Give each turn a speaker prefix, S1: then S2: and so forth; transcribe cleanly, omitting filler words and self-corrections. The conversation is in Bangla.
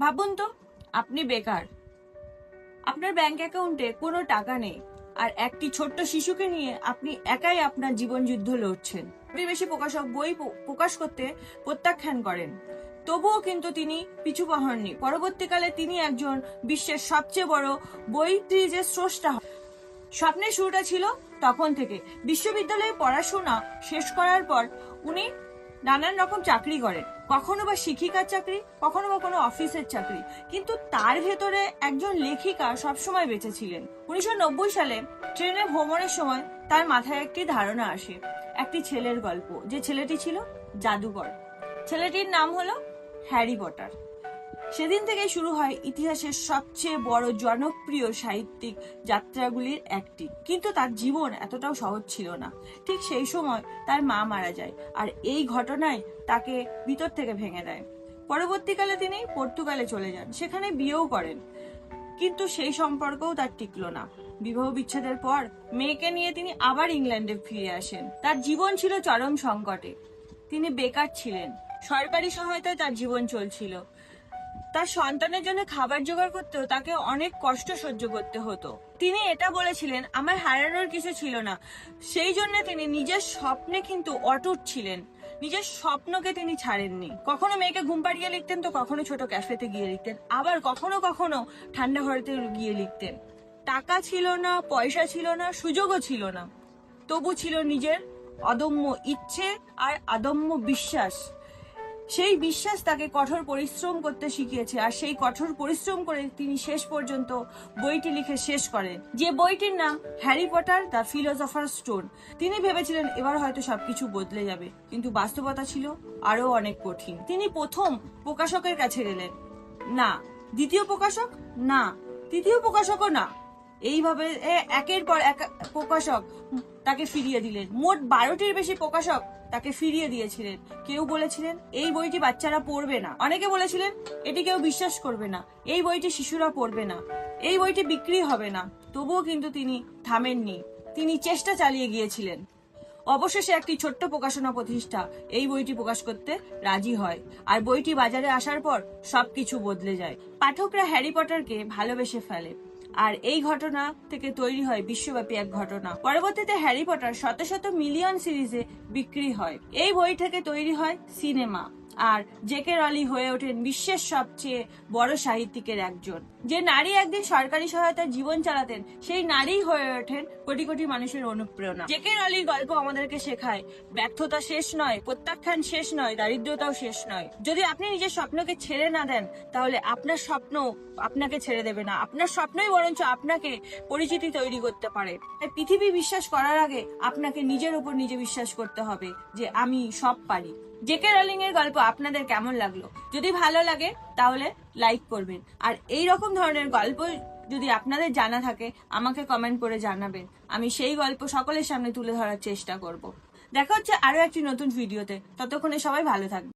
S1: ভাবুন তো, আপনি বেকার, আপনার ব্যাংক অ্যাকাউন্টে কোনো টাকা নেই, আর একটি ছোট্ট শিশুকে নিয়ে আপনি একাই আপনার জীবন যুদ্ধ লড়ছেন। প্রতিবেশী প্রকাশক বই প্রকাশ করতে প্রত্যাখ্যান করেন, তবুও কিন্তু তিনি পিছু পা হননি। পরবর্তীকালে তিনি একজন বিশ্বের সবচেয়ে বড় বই সিরিজের স্রষ্টা হন। স্বপ্নের শুরুটা ছিল তখন থেকে। বিশ্ববিদ্যালয়ে পড়াশোনা শেষ করার পর উনি নানান রকম চাকরি করেন, কখনো বা শিক্ষিকার চাকরি, কখনো বা কোনো অফিসের চাকরি, কিন্তু তার ভেতরে একজন লেখিকা সবসময় বেঁচে ছিলেন। 1990 সালে ট্রেনে ভ্রমণের সময় তার মাথায় একটি ধারণা আসে, একটি ছেলের গল্প, যে ছেলেটি ছিল জাদুকর। ছেলেটির নাম হলো হ্যারি পটার। সেদিন থেকে শুরু হয় ইতিহাসের সবচেয়ে বড় জনপ্রিয় সাহিত্যিক যাত্রাগুলির একটি। কিন্তু তার জীবন এতটাও সহজ ছিল না। ঠিক সেই সময় তার মা মারা যায়, আর এই ঘটনায় তাকে ভিতর থেকে ভেঙে দেয়। পরবর্তীকালে তিনি পর্তুগালে চলে যান, সেখানে বিয়েও করেন, কিন্তু সেই সম্পর্কও তার টিকলো না। বিবাহ বিচ্ছেদের পর মেয়েকে নিয়ে তিনি আবার ইংল্যান্ডে ফিরে আসেন। তার জীবন ছিল চরম সংকটে, তিনি বেকার ছিলেন, সরকারি সহায়তায় তার জীবন চলছিল। তার সন্তানের জন্য খাবার জোগাড় করতেও তাকে অনেক কষ্ট সহ্য করতে হতো। তিনি এটা বলেছিলেন, আমার হারানোর কিছু ছিল না। সেই জন্য তিনি নিজের স্বপ্নে কিন্তু অটুট ছিলেন, নিজের স্বপ্নকে তিনি ছাড়েননি। কখনো মেয়েকে ঘুম পাড়িয়ে লিখতেন, তো কখনো ছোট ক্যাফেতে গিয়ে লিখতেন, আবার কখনো কখনো ঠান্ডা ঘরেতে গিয়ে লিখতেন। টাকা ছিল না, পয়সা ছিল না, সুযোগও ছিল না, তবু ছিল নিজের অদম্য ইচ্ছে আর অদম্য বিশ্বাস। সেই বিশ্বাস তাকে কঠোর পরিশ্রম করতে শিখিয়েছে, আর সেই কঠোর পরিশ্রম করে তিনি শেষ পর্যন্ত বইটি লিখে শেষ করেন, যে বইটির নাম Harry Potter the philosopher stone. তিনি ভেবেছিলেন এবার হয়তো সবকিছু বদলে যাবে, কিন্তু বাস্তবতা ছিল আরো অনেক কঠিন। তিনি প্রথম প্রকাশকের কাছে গেলেন, না। দ্বিতীয় প্রকাশক, না। তৃতীয় প্রকাশকও না। এইভাবে একের পর এক প্রকাশক তাকে ফিরিয়ে দিলেন। মোট 12টির বেশি প্রকাশক তাকে ফিরিয়ে দিয়েছিলেন। কেউ বলেছিলেন এই বইটি বাচ্চারা পড়বে না, অনেকে বলেছিলেন এটি কেউ বিশ্বাস করবে না, এই বইটি শিশুরা পড়বে না, এই বইটি বিক্রি হবে না। তবুও কিন্তু তিনি থামেননি, তিনি চেষ্টা চালিয়ে গিয়েছিলেন। অবশেষে একটি ছোট্ট প্রকাশনা প্রতিষ্ঠা এই বইটি প্রকাশ করতে রাজি হয়, আর বইটি বাজারে আসার পর সবকিছু বদলে যায়। পাঠকরা হ্যারি পটারকে ভালোবেসে ফেলে, আর এই ঘটনা থেকে তৈরি হয় বিশ্বব্যাপী এক ঘটনা। পরবর্তীতে হ্যারি পটার শত শত মিলিয়ন সিরিজে বিক্রি হয়। এই বই থেকে তৈরি হয় সিনেমা, আর জেকে রলিং হয়ে ওঠেন বিশ্বের সবচেয়ে বড় সাহিত্যিকের একজন। যে নারী একদিন সরকারি সহায়তায় জীবন চালাতেন, সেই নারী হয়ে ওঠেন কোটি কোটি মানুষের অনুপ্রেরণা। জেকে রলিং গল্প আমাদেরকে শেখায়, ব্যর্থতা শেষ নয়, প্রত্যাখ্যান শেষ নয়, দারিদ্রতাও শেষ নয়। যদি আপনি নিজের স্বপ্নকে ছেড়ে না দেন, তাহলে আপনার স্বপ্ন আপনাকে ছেড়ে দেবে না, আপনার স্বপ্নই বরঞ্চ আপনাকে পরিচিতি তৈরি করতে পারে। পৃথিবী বিশ্বাস করার আগে আপনাকে নিজের উপর নিজে বিশ্বাস করতে হবে যে আমি সব পারি। জেকে রলিং এর গল্প আপনাদের কেমন লাগলো? যদি ভালো লাগে তাহলে লাইক করবেন, আর এই রকম ধরনের গল্প যদি আপনাদের জানা থাকে আমাকে কমেন্ট করে জানাবেন। আমি সেই গল্প সকলের সামনে তুলে ধরার চেষ্টা করব। দেখা হচ্ছে আরো একটি নতুন ভিডিওতে, ততক্ষণে সবাই ভালো থাকবেন।